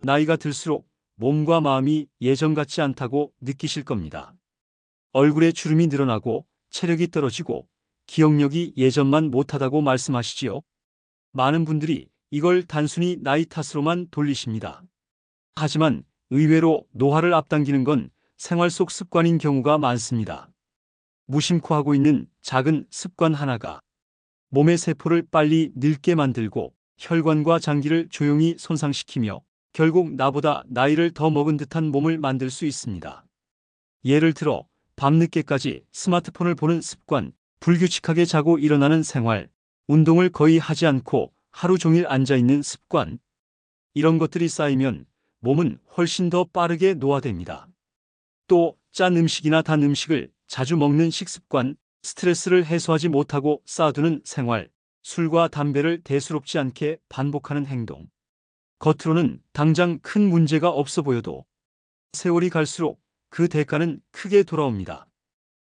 나이가 들수록 몸과 마음이 예전 같지 않다고 느끼실 겁니다. 얼굴에 주름이 늘어나고 체력이 떨어지고 기억력이 예전만 못하다고 말씀하시지요. 많은 분들이 이걸 단순히 나이 탓으로만 돌리십니다. 하지만 의외로 노화를 앞당기는 건 생활 속 습관인 경우가 많습니다. 무심코 하고 있는 작은 습관 하나가 몸의 세포를 빨리 늙게 만들고 혈관과 장기를 조용히 손상시키며 결국 나보다 나이를 더 먹은 듯한 몸을 만들 수 있습니다. 예를 들어 밤늦게까지 스마트폰을 보는 습관, 불규칙하게 자고 일어나는 생활, 운동을 거의 하지 않고 하루 종일 앉아있는 습관. 이런 것들이 쌓이면 몸은 훨씬 더 빠르게 노화됩니다. 또 짠 음식이나 단 음식을 자주 먹는 식습관, 스트레스를 해소하지 못하고 쌓아두는 생활, 술과 담배를 대수롭지 않게 반복하는 행동. 겉으로는 당장 큰 문제가 없어 보여도 세월이 갈수록 그 대가는 크게 돌아옵니다.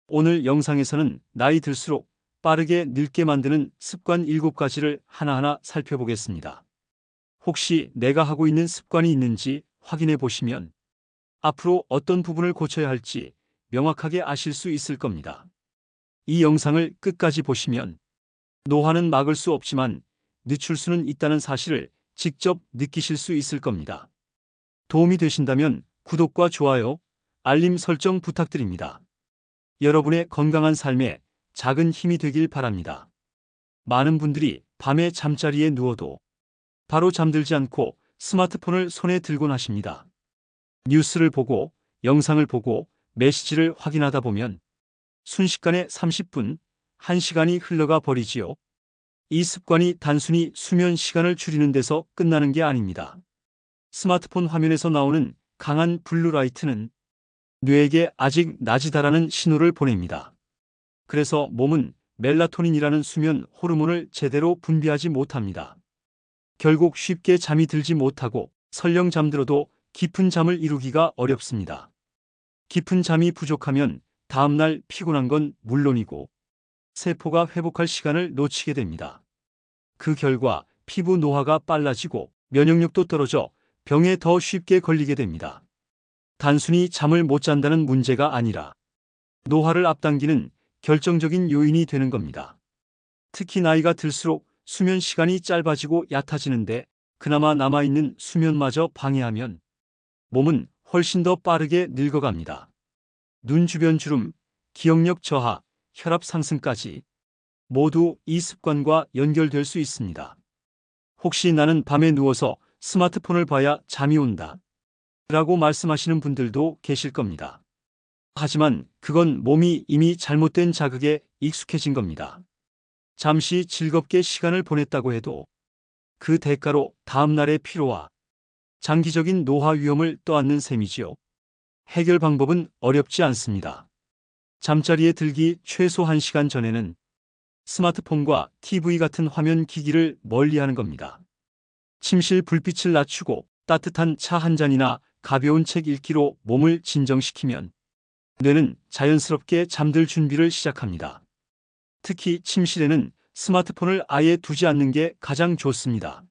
오늘 영상에서는 나이 들수록 빠르게 늙게 만드는 습관 7가지를 하나하나 살펴보겠습니다. 혹시 내가 하고 있는 습관이 있는지 확인해 보시면 앞으로 어떤 부분을 고쳐야 할지 명확하게 아실 수 있을 겁니다. 이 영상을 끝까지 보시면 노화는 막을 수 없지만 늦출 수는 있다는 사실을 직접 느끼실 수 있을 겁니다. 도움이 되신다면 구독과 좋아요, 알림 설정 부탁드립니다. 여러분의 건강한 삶에 작은 힘이 되길 바랍니다. 많은 분들이 밤에 잠자리에 누워도 바로 잠들지 않고 스마트폰을 손에 들곤 하십니다. 뉴스를 보고 영상을 보고 메시지를 확인하다 보면 순식간에 30분, 1시간이 흘러가 버리지요. 이 습관이 단순히 수면 시간을 줄이는 데서 끝나는 게 아닙니다. 스마트폰 화면에서 나오는 강한 블루라이트는 뇌에게 아직 낮이다라는 신호를 보냅니다. 그래서 몸은 멜라토닌이라는 수면 호르몬을 제대로 분비하지 못합니다. 결국 쉽게 잠이 들지 못하고 설령 잠들어도 깊은 잠을 이루기가 어렵습니다. 깊은 잠이 부족하면 다음날 피곤한 건 물론이고 세포가 회복할 시간을 놓치게 됩니다. 그 결과 피부 노화가 빨라지고 면역력도 떨어져 병에 더 쉽게 걸리게 됩니다. 단순히 잠을 못 잔다는 문제가 아니라 노화를 앞당기는 결정적인 요인이 되는 겁니다. 특히 나이가 들수록 수면 시간이 짧아지고 얕아지는데 그나마 남아있는 수면마저 방해하면 몸은 훨씬 더 빠르게 늙어갑니다. 눈 주변 주름, 기억력 저하, 혈압 상승까지 모두 이 습관과 연결될 수 있습니다. 혹시 나는 밤에 누워서 스마트폰을 봐야 잠이 온다 라고 말씀하시는 분들도 계실 겁니다. 하지만 그건 몸이 이미 잘못된 자극에 익숙해진 겁니다. 잠시 즐겁게 시간을 보냈다고 해도 그 대가로 다음날의 피로와 장기적인 노화 위험을 떠안는 셈이지요. 해결 방법은 어렵지 않습니다. 잠자리에 들기 최소 1시간 전에는 스마트폰과 TV 같은 화면 기기를 멀리하는 겁니다. 침실 불빛을 낮추고 따뜻한 차 한 잔이나 가벼운 책 읽기로 몸을 진정시키면 뇌는 자연스럽게 잠들 준비를 시작합니다. 특히 침실에는 스마트폰을 아예 두지 않는 게 가장 좋습니다.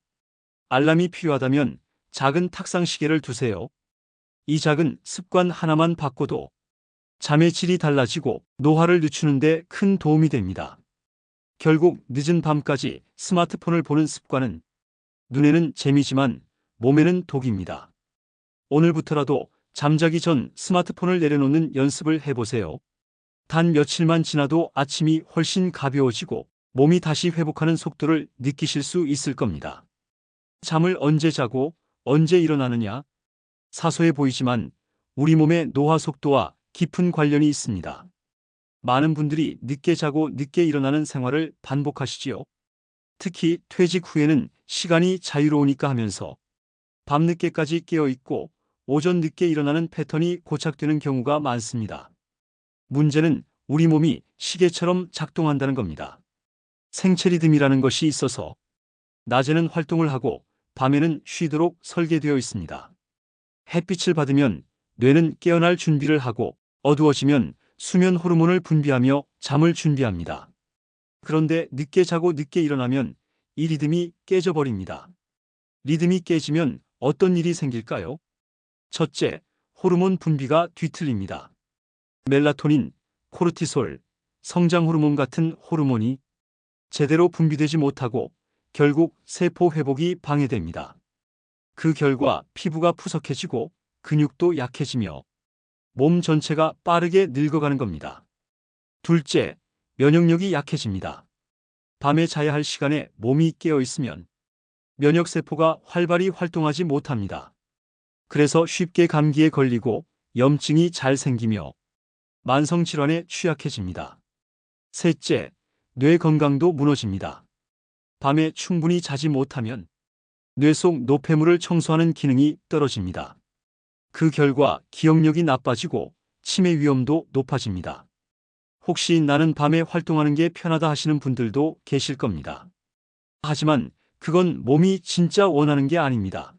알람이 필요하다면 작은 탁상 시계를 두세요. 이 작은 습관 하나만 바꿔도 잠의 질이 달라지고 노화를 늦추는 데 큰 도움이 됩니다. 결국 늦은 밤까지 스마트폰을 보는 습관은 눈에는 재미지만 몸에는 독입니다. 오늘부터라도 잠자기 전 스마트폰을 내려놓는 연습을 해보세요. 단 며칠만 지나도 아침이 훨씬 가벼워지고 몸이 다시 회복하는 속도를 느끼실 수 있을 겁니다. 잠을 언제 자고 언제 일어나느냐? 사소해 보이지만 우리 몸의 노화 속도와 깊은 관련이 있습니다. 많은 분들이 늦게 자고 늦게 일어나는 생활을 반복하시지요. 특히 퇴직 후에는 시간이 자유로우니까 하면서 밤늦게까지 깨어있고 오전 늦게 일어나는 패턴이 고착되는 경우가 많습니다. 문제는 우리 몸이 시계처럼 작동한다는 겁니다. 생체 리듬이라는 것이 있어서 낮에는 활동을 하고 밤에는 쉬도록 설계되어 있습니다. 햇빛을 받으면 뇌는 깨어날 준비를 하고 어두워지면 수면 호르몬을 분비하며 잠을 준비합니다. 그런데 늦게 자고 늦게 일어나면 이 리듬이 깨져버립니다. 리듬이 깨지면 어떤 일이 생길까요? 첫째, 호르몬 분비가 뒤틀립니다. 멜라토닌, 코르티솔, 성장 호르몬 같은 호르몬이 제대로 분비되지 못하고 결국 세포 회복이 방해됩니다. 그 결과 피부가 푸석해지고 근육도 약해지며 몸 전체가 빠르게 늙어가는 겁니다. 둘째, 면역력이 약해집니다. 밤에 자야 할 시간에 몸이 깨어 있으면 면역세포가 활발히 활동하지 못합니다. 그래서 쉽게 감기에 걸리고 염증이 잘 생기며 만성질환에 취약해집니다. 셋째, 뇌 건강도 무너집니다. 밤에 충분히 자지 못하면 뇌 속 노폐물을 청소하는 기능이 떨어집니다. 그 결과 기억력이 나빠지고 치매 위험도 높아집니다. 혹시 나는 밤에 활동하는 게 편하다 하시는 분들도 계실 겁니다. 하지만 그건 몸이 진짜 원하는 게 아닙니다.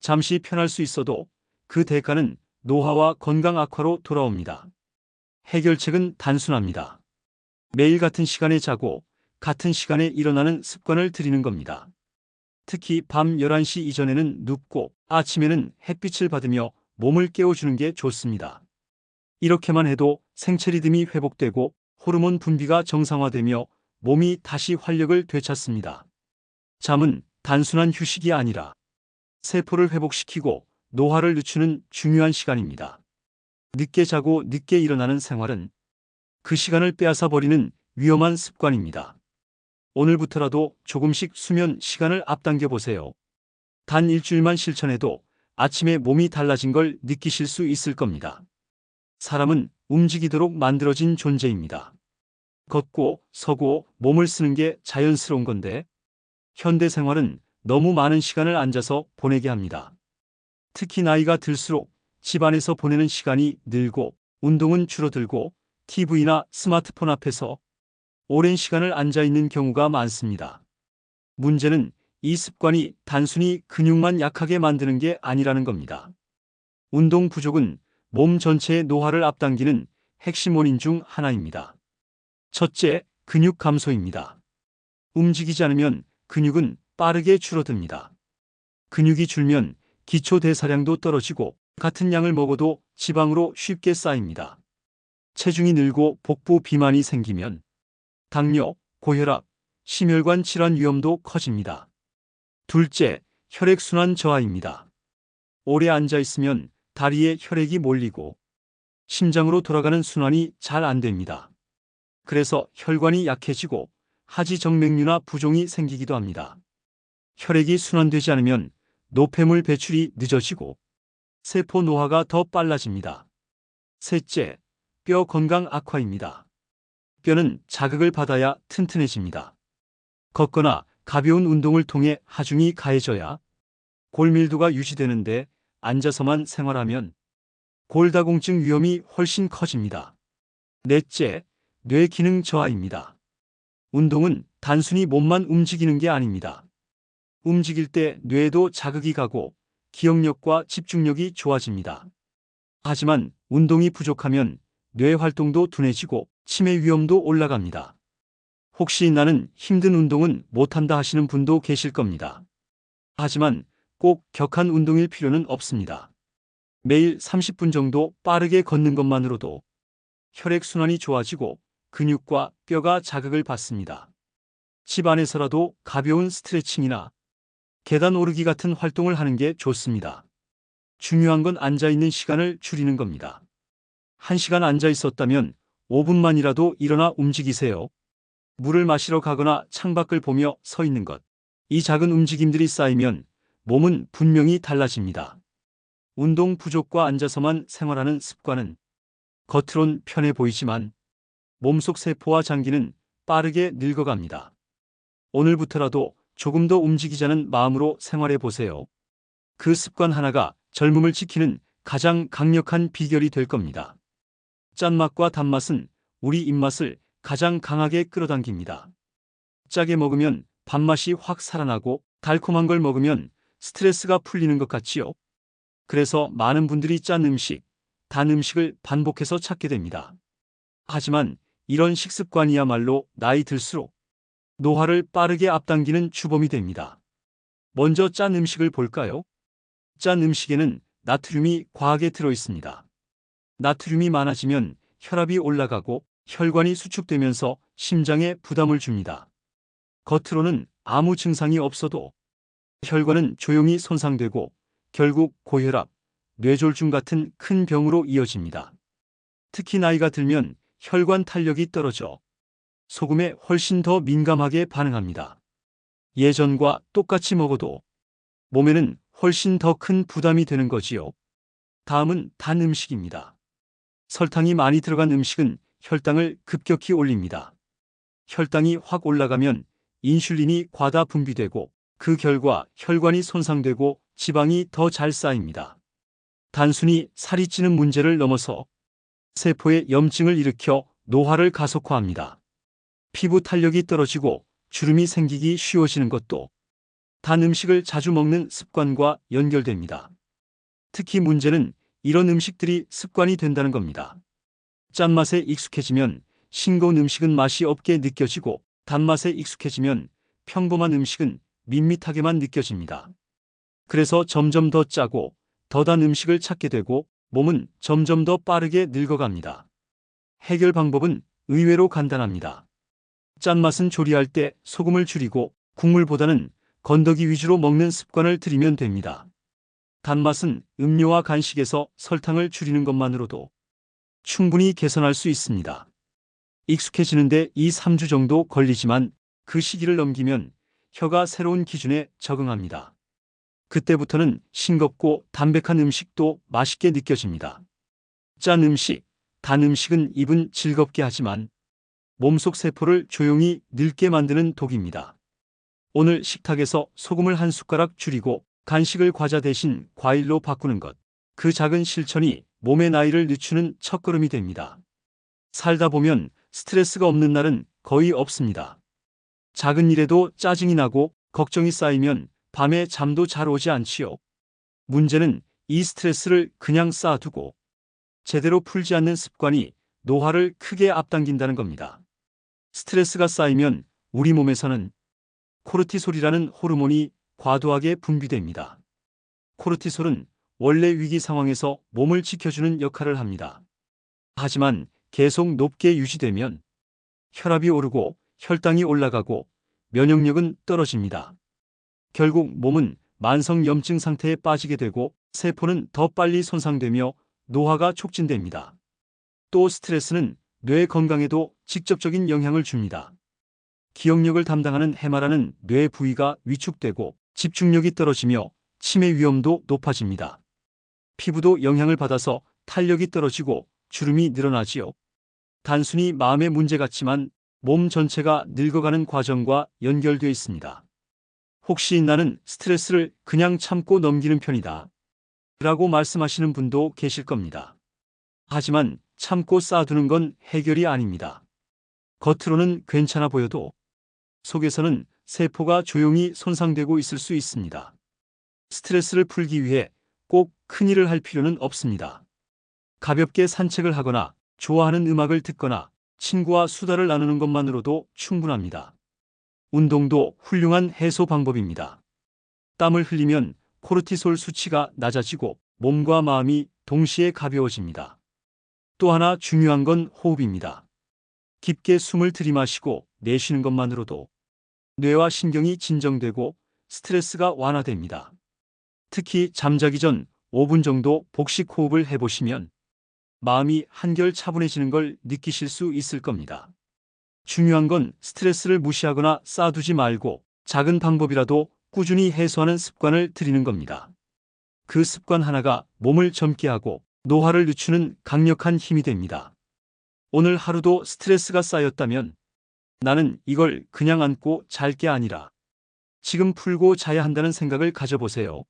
잠시 편할 수 있어도 그 대가는 노화와 건강 악화로 돌아옵니다. 해결책은 단순합니다. 매일 같은 시간에 자고 같은 시간에 일어나는 습관을 들이는 겁니다. 특히 밤 11시 이전에는 눕고 아침에는 햇빛을 받으며 몸을 깨워주는 게 좋습니다. 이렇게만 해도 생체 리듬이 회복되고 호르몬 분비가 정상화되며 몸이 다시 활력을 되찾습니다. 잠은 단순한 휴식이 아니라 세포를 회복시키고 노화를 늦추는 중요한 시간입니다. 늦게 자고 늦게 일어나는 생활은 그 시간을 빼앗아 버리는 위험한 습관입니다. 오늘부터라도 조금씩 수면 시간을 앞당겨 보세요. 단 일주일만 실천해도 아침에 몸이 달라진 걸 느끼실 수 있을 겁니다. 사람은 움직이도록 만들어진 존재입니다. 걷고 서고 몸을 쓰는 게 자연스러운 건데 현대 생활은 너무 많은 시간을 앉아서 보내게 합니다. 특히 나이가 들수록 집안에서 보내는 시간이 늘고 운동은 줄어들고 TV나 스마트폰 앞에서 오랜 시간을 앉아 있는 경우가 많습니다. 문제는 이 습관이 단순히 근육만 약하게 만드는 게 아니라는 겁니다. 운동 부족은 몸 전체의 노화를 앞당기는 핵심 원인 중 하나입니다. 첫째, 근육 감소입니다. 움직이지 않으면 근육은 빠르게 줄어듭니다. 근육이 줄면 기초 대사량도 떨어지고 같은 양을 먹어도 지방으로 쉽게 쌓입니다. 체중이 늘고 복부 비만이 생기면 당뇨, 고혈압, 심혈관 질환 위험도 커집니다. 둘째, 혈액순환 저하입니다. 오래 앉아 있으면 다리에 혈액이 몰리고 심장으로 돌아가는 순환이 잘 안 됩니다. 그래서 혈관이 약해지고 하지정맥류나 부종이 생기기도 합니다. 혈액이 순환되지 않으면 노폐물 배출이 늦어지고 세포 노화가 더 빨라집니다. 셋째, 뼈 건강 악화입니다. 뼈는 자극을 받아야 튼튼해집니다. 걷거나 가벼운 운동을 통해 하중이 가해져야 골밀도가 유지되는데 앉아서만 생활하면 골다공증 위험이 훨씬 커집니다. 넷째, 뇌 기능 저하입니다. 운동은 단순히 몸만 움직이는 게 아닙니다. 움직일 때 뇌에도 자극이 가고 기억력과 집중력이 좋아집니다. 하지만 운동이 부족하면 뇌 활동도 둔해지고 치매 위험도 올라갑니다. 혹시 나는 힘든 운동은 못한다 하시는 분도 계실 겁니다. 하지만 꼭 격한 운동일 필요는 없습니다. 매일 30분 정도 빠르게 걷는 것만으로도 혈액순환이 좋아지고 근육과 뼈가 자극을 받습니다. 집 안에서라도 가벼운 스트레칭이나 계단 오르기 같은 활동을 하는 게 좋습니다. 중요한 건 앉아있는 시간을 줄이는 겁니다. 1시간 앉아 있었다면 5분만이라도 일어나 움직이세요. 물을 마시러 가거나 창밖을 보며 서 있는 것. 이 작은 움직임들이 쌓이면 몸은 분명히 달라집니다. 운동 부족과 앉아서만 생활하는 습관은 겉으론 편해 보이지만 몸속 세포와 장기는 빠르게 늙어갑니다. 오늘부터라도 조금 더 움직이자는 마음으로 생활해 보세요. 그 습관 하나가 젊음을 지키는 가장 강력한 비결이 될 겁니다. 짠맛과 단맛은 우리 입맛을 가장 강하게 끌어당깁니다. 짜게 먹으면 밥맛이 확 살아나고 달콤한 걸 먹으면 스트레스가 풀리는 것 같지요. 그래서 많은 분들이 짠 음식, 단 음식을 반복해서 찾게 됩니다. 하지만 이런 식습관이야말로 나이 들수록 노화를 빠르게 앞당기는 주범이 됩니다. 먼저 짠 음식을 볼까요? 짠 음식에는 나트륨이 과하게 들어 있습니다. 나트륨이 많아지면 혈압이 올라가고 혈관이 수축되면서 심장에 부담을 줍니다. 겉으로는 아무 증상이 없어도 혈관은 조용히 손상되고 결국 고혈압, 뇌졸중 같은 큰 병으로 이어집니다. 특히 나이가 들면 혈관 탄력이 떨어져 소금에 훨씬 더 민감하게 반응합니다. 예전과 똑같이 먹어도 몸에는 훨씬 더 큰 부담이 되는 거지요. 다음은 단 음식입니다. 설탕이 많이 들어간 음식은 혈당을 급격히 올립니다. 혈당이 확 올라가면 인슐린이 과다 분비되고 그 결과 혈관이 손상되고 지방이 더 잘 쌓입니다. 단순히 살이 찌는 문제를 넘어서 세포에 염증을 일으켜 노화를 가속화합니다. 피부 탄력이 떨어지고 주름이 생기기 쉬워지는 것도 단 음식을 자주 먹는 습관과 연결됩니다. 특히 문제는 이런 음식들이 습관이 된다는 겁니다. 짠맛에 익숙해지면 싱거운 음식은 맛이 없게 느껴지고 단맛에 익숙해지면 평범한 음식은 밋밋하게만 느껴집니다. 그래서 점점 더 짜고 더 단 음식을 찾게 되고 몸은 점점 더 빠르게 늙어갑니다. 해결 방법은 의외로 간단합니다. 짠맛은 조리할 때 소금을 줄이고 국물보다는 건더기 위주로 먹는 습관을 들이면 됩니다. 단맛은 음료와 간식에서 설탕을 줄이는 것만으로도 충분히 개선할 수 있습니다. 익숙해지는데 2~3주 정도 걸리지만 그 시기를 넘기면 혀가 새로운 기준에 적응합니다. 그때부터는 싱겁고 담백한 음식도 맛있게 느껴집니다. 짠 음식, 단 음식은 입은 즐겁게 하지만 몸속 세포를 조용히 늙게 만드는 독입니다. 오늘 식탁에서 소금을 한 숟가락 줄이고 간식을 과자 대신 과일로 바꾸는 것. 그 작은 실천이 몸의 나이를 늦추는 첫걸음이 됩니다. 살다 보면 스트레스가 없는 날은 거의 없습니다. 작은 일에도 짜증이 나고 걱정이 쌓이면 밤에 잠도 잘 오지 않지요. 문제는 이 스트레스를 그냥 쌓아두고 제대로 풀지 않는 습관이 노화를 크게 앞당긴다는 겁니다. 스트레스가 쌓이면 우리 몸에서는 코르티솔이라는 호르몬이 과도하게 분비됩니다. 코르티솔은 원래 위기 상황에서 몸을 지켜주는 역할을 합니다. 하지만 계속 높게 유지되면 혈압이 오르고 혈당이 올라가고 면역력은 떨어집니다. 결국 몸은 만성 염증 상태에 빠지게 되고 세포는 더 빨리 손상되며 노화가 촉진됩니다. 또 스트레스는 뇌 건강에도 직접적인 영향을 줍니다. 기억력을 담당하는 해마라는 뇌 부위가 위축되고 집중력이 떨어지며 치매 위험도 높아집니다. 피부도 영향을 받아서 탄력이 떨어지고 주름이 늘어나지요. 단순히 마음의 문제 같지만 몸 전체가 늙어가는 과정과 연결되어 있습니다. 혹시 나는 스트레스를 그냥 참고 넘기는 편이다 라고 말씀하시는 분도 계실 겁니다. 하지만 참고 쌓아두는 건 해결이 아닙니다. 겉으로는 괜찮아 보여도 속에서는 세포가 조용히 손상되고 있을 수 있습니다. 스트레스를 풀기 위해 꼭 큰일을 할 필요는 없습니다. 가볍게 산책을 하거나 좋아하는 음악을 듣거나 친구와 수다를 나누는 것만으로도 충분합니다. 운동도 훌륭한 해소 방법입니다. 땀을 흘리면 코르티솔 수치가 낮아지고 몸과 마음이 동시에 가벼워집니다. 또 하나 중요한 건 호흡입니다. 깊게 숨을 들이마시고 내쉬는 것만으로도 뇌와 신경이 진정되고 스트레스가 완화됩니다. 특히 잠자기 전 5분 정도 복식 호흡을 해보시면 마음이 한결 차분해지는 걸 느끼실 수 있을 겁니다. 중요한 건 스트레스를 무시하거나 쌓아두지 말고 작은 방법이라도 꾸준히 해소하는 습관을 들이는 겁니다. 그 습관 하나가 몸을 젊게 하고 노화를 늦추는 강력한 힘이 됩니다. 오늘 하루도 스트레스가 쌓였다면 나는 이걸 그냥 안고 잘 게 아니라 지금 풀고 자야 한다는 생각을 가져보세요.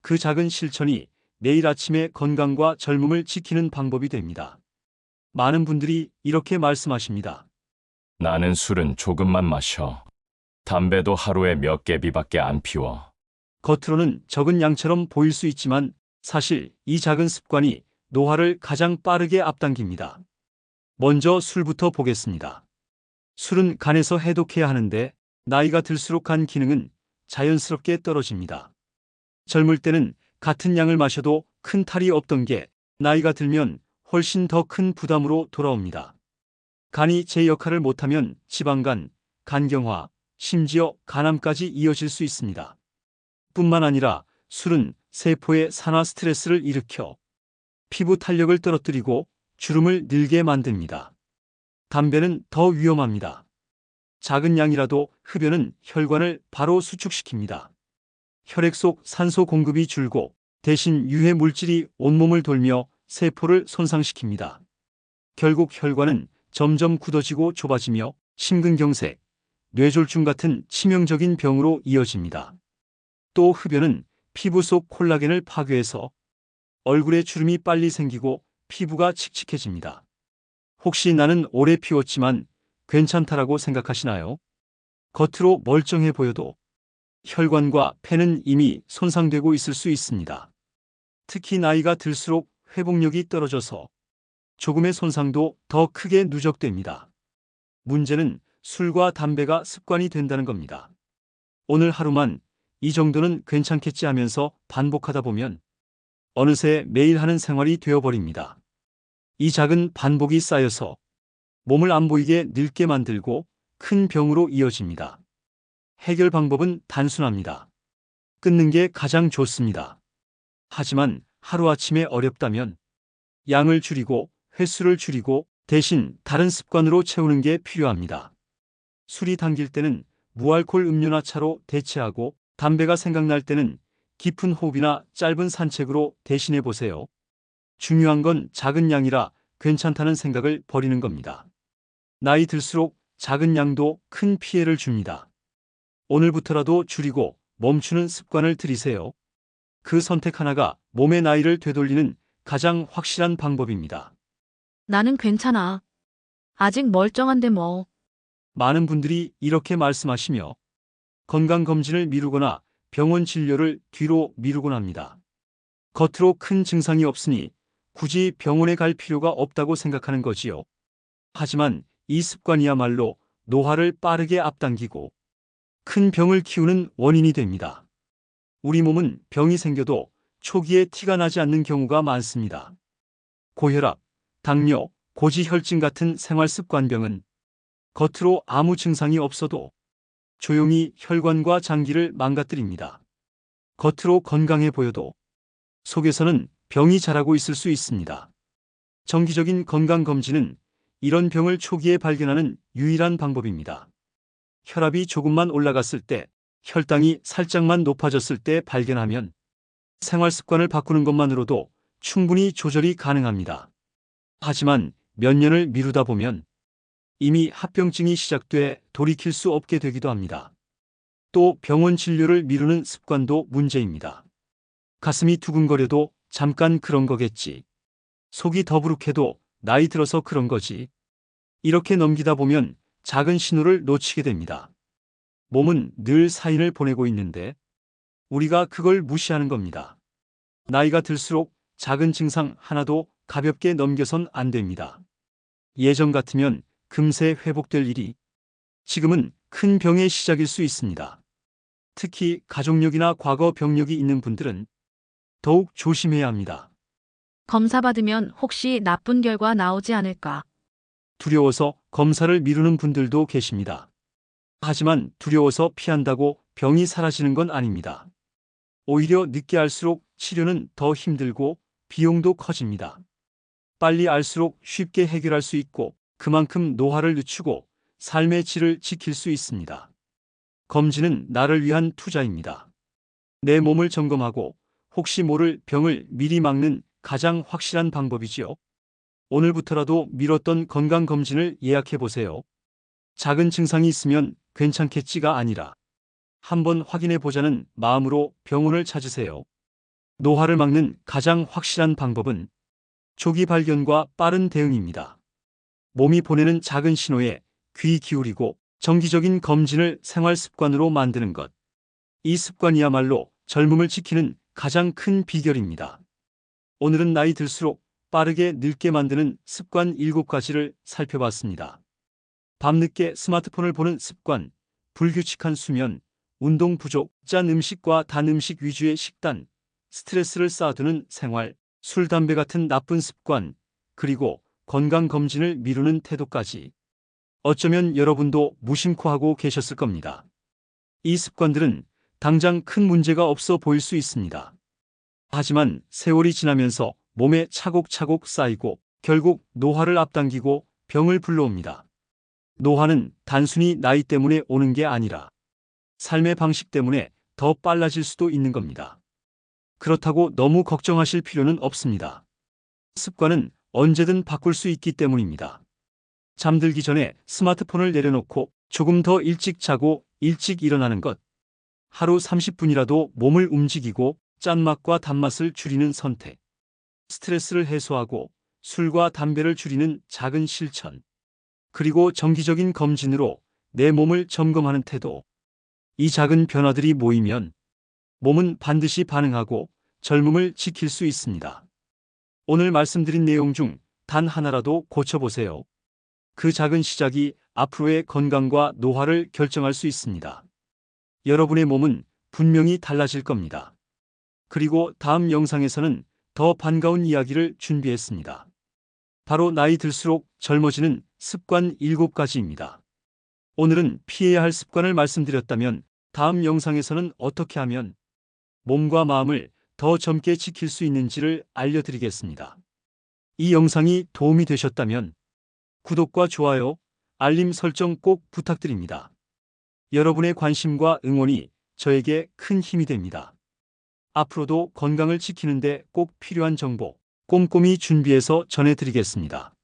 그 작은 실천이 내일 아침의 건강과 젊음을 지키는 방법이 됩니다. 많은 분들이 이렇게 말씀하십니다. 나는 술은 조금만 마셔. 담배도 하루에 몇 개비밖에 안 피워. 겉으로는 적은 양처럼 보일 수 있지만 사실 이 작은 습관이 노화를 가장 빠르게 앞당깁니다. 먼저 술부터 보겠습니다. 술은 간에서 해독해야 하는데 나이가 들수록 간 기능은 자연스럽게 떨어집니다. 젊을 때는 같은 양을 마셔도 큰 탈이 없던 게 나이가 들면 훨씬 더 큰 부담으로 돌아옵니다. 간이 제 역할을 못하면 지방간, 간경화, 심지어 간암까지 이어질 수 있습니다. 뿐만 아니라 술은 세포에 산화 스트레스를 일으켜 피부 탄력을 떨어뜨리고 주름을 늘게 만듭니다. 담배는 더 위험합니다. 작은 양이라도 흡연은 혈관을 바로 수축시킵니다. 혈액 속 산소 공급이 줄고 대신 유해 물질이 온몸을 돌며 세포를 손상시킵니다. 결국 혈관은 점점 굳어지고 좁아지며 심근경색, 뇌졸중 같은 치명적인 병으로 이어집니다. 또 흡연은 피부 속 콜라겐을 파괴해서 얼굴에 주름이 빨리 생기고 피부가 칙칙해집니다. 혹시 나는 오래 피웠지만 괜찮다라고 생각하시나요? 겉으로 멀쩡해 보여도 혈관과 폐는 이미 손상되고 있을 수 있습니다. 특히 나이가 들수록 회복력이 떨어져서 조금의 손상도 더 크게 누적됩니다. 문제는 술과 담배가 습관이 된다는 겁니다. 오늘 하루만 이 정도는 괜찮겠지 하면서 반복하다 보면 어느새 매일 하는 생활이 되어버립니다. 이 작은 반복이 쌓여서 몸을 안 보이게 늙게 만들고 큰 병으로 이어집니다. 해결 방법은 단순합니다. 끊는 게 가장 좋습니다. 하지만 하루아침에 어렵다면 양을 줄이고 횟수를 줄이고 대신 다른 습관으로 채우는 게 필요합니다. 술이 당길 때는 무알콜 음료나 차로 대체하고 담배가 생각날 때는 깊은 호흡이나 짧은 산책으로 대신해 보세요. 중요한 건 작은 양이라 괜찮다는 생각을 버리는 겁니다. 나이 들수록 작은 양도 큰 피해를 줍니다. 오늘부터라도 줄이고 멈추는 습관을 들이세요. 그 선택 하나가 몸의 나이를 되돌리는 가장 확실한 방법입니다. 나는 괜찮아. 아직 멀쩡한데 뭐. 많은 분들이 이렇게 말씀하시며 건강검진을 미루거나 병원 진료를 뒤로 미루곤 합니다. 겉으로 큰 증상이 없으니 굳이 병원에 갈 필요가 없다고 생각하는 거지요. 하지만 이 습관이야말로 노화를 빠르게 앞당기고 큰 병을 키우는 원인이 됩니다. 우리 몸은 병이 생겨도 초기에 티가 나지 않는 경우가 많습니다. 고혈압, 당뇨, 고지혈증 같은 생활습관병은 겉으로 아무 증상이 없어도 조용히 혈관과 장기를 망가뜨립니다. 겉으로 건강해 보여도 속에서는 병이 자라고 있을 수 있습니다. 정기적인 건강검진은 이런 병을 초기에 발견하는 유일한 방법입니다. 혈압이 조금만 올라갔을 때, 혈당이 살짝만 높아졌을 때 발견하면 생활습관을 바꾸는 것만으로도 충분히 조절이 가능합니다. 하지만 몇 년을 미루다 보면 이미 합병증이 시작돼 돌이킬 수 없게 되기도 합니다. 또 병원 진료를 미루는 습관도 문제입니다. 가슴이 두근거려도 잠깐 그런 거겠지. 속이 더부룩해도 나이 들어서 그런 거지. 이렇게 넘기다 보면 작은 신호를 놓치게 됩니다. 몸은 늘 사인을 보내고 있는데 우리가 그걸 무시하는 겁니다. 나이가 들수록 작은 증상 하나도 가볍게 넘겨선 안 됩니다. 예전 같으면 금세 회복될 일이 지금은 큰 병의 시작일 수 있습니다. 특히 가족력이나 과거 병력이 있는 분들은 더욱 조심해야 합니다. 검사 받으면 혹시 나쁜 결과 나오지 않을까? 두려워서 검사를 미루는 분들도 계십니다. 하지만 두려워서 피한다고 병이 사라지는 건 아닙니다. 오히려 늦게 알수록 치료는 더 힘들고 비용도 커집니다. 빨리 알수록 쉽게 해결할 수 있고 그만큼 노화를 늦추고 삶의 질을 지킬 수 있습니다. 검진은 나를 위한 투자입니다. 내 몸을 점검하고 혹시 모를 병을 미리 막는 가장 확실한 방법이지요. 오늘부터라도 미뤘던 건강검진을 예약해보세요. 작은 증상이 있으면 괜찮겠지가 아니라 한번 확인해 보자는 마음으로 병원을 찾으세요. 노화를 막는 가장 확실한 방법은 조기 발견과 빠른 대응입니다. 몸이 보내는 작은 신호에 귀 기울이고 정기적인 검진을 생활 습관으로 만드는 것. 이 습관이야말로 젊음을 지키는 가장 큰 비결입니다. 오늘은 나이 들수록 빠르게 늙게 만드는 습관 7가지를 살펴봤습니다. 밤늦게 스마트폰을 보는 습관, 불규칙한 수면, 운동 부족, 짠 음식과 단 음식 위주의 식단, 스트레스를 쌓아두는 생활, 술, 담배 같은 나쁜 습관, 그리고 건강검진을 미루는 태도까지 어쩌면 여러분도 무심코 하고 계셨을 겁니다. 이 습관들은 당장 큰 문제가 없어 보일 수 있습니다. 하지만 세월이 지나면서 몸에 차곡차곡 쌓이고 결국 노화를 앞당기고 병을 불러옵니다. 노화는 단순히 나이 때문에 오는 게 아니라 삶의 방식 때문에 더 빨라질 수도 있는 겁니다. 그렇다고 너무 걱정하실 필요는 없습니다. 습관은 언제든 바꿀 수 있기 때문입니다. 잠들기 전에 스마트폰을 내려놓고 조금 더 일찍 자고 일찍 일어나는 것. 하루 30분이라도 몸을 움직이고 짠맛과 단맛을 줄이는 선택. 스트레스를 해소하고 술과 담배를 줄이는 작은 실천. 그리고 정기적인 검진으로 내 몸을 점검하는 태도. 이 작은 변화들이 모이면 몸은 반드시 반응하고 젊음을 지킬 수 있습니다. 오늘 말씀드린 내용 중 단 하나라도 고쳐보세요. 그 작은 시작이 앞으로의 건강과 노화를 결정할 수 있습니다. 여러분의 몸은 분명히 달라질 겁니다. 그리고 다음 영상에서는 더 반가운 이야기를 준비했습니다. 바로 나이 들수록 젊어지는 습관 7가지입니다. 오늘은 피해야 할 습관을 말씀드렸다면 다음 영상에서는 어떻게 하면 몸과 마음을 더 젊게 지킬 수 있는지를 알려드리겠습니다. 이 영상이 도움이 되셨다면 구독과 좋아요, 알림 설정 꼭 부탁드립니다. 여러분의 관심과 응원이 저에게 큰 힘이 됩니다. 앞으로도 건강을 지키는데 꼭 필요한 정보 꼼꼼히 준비해서 전해드리겠습니다.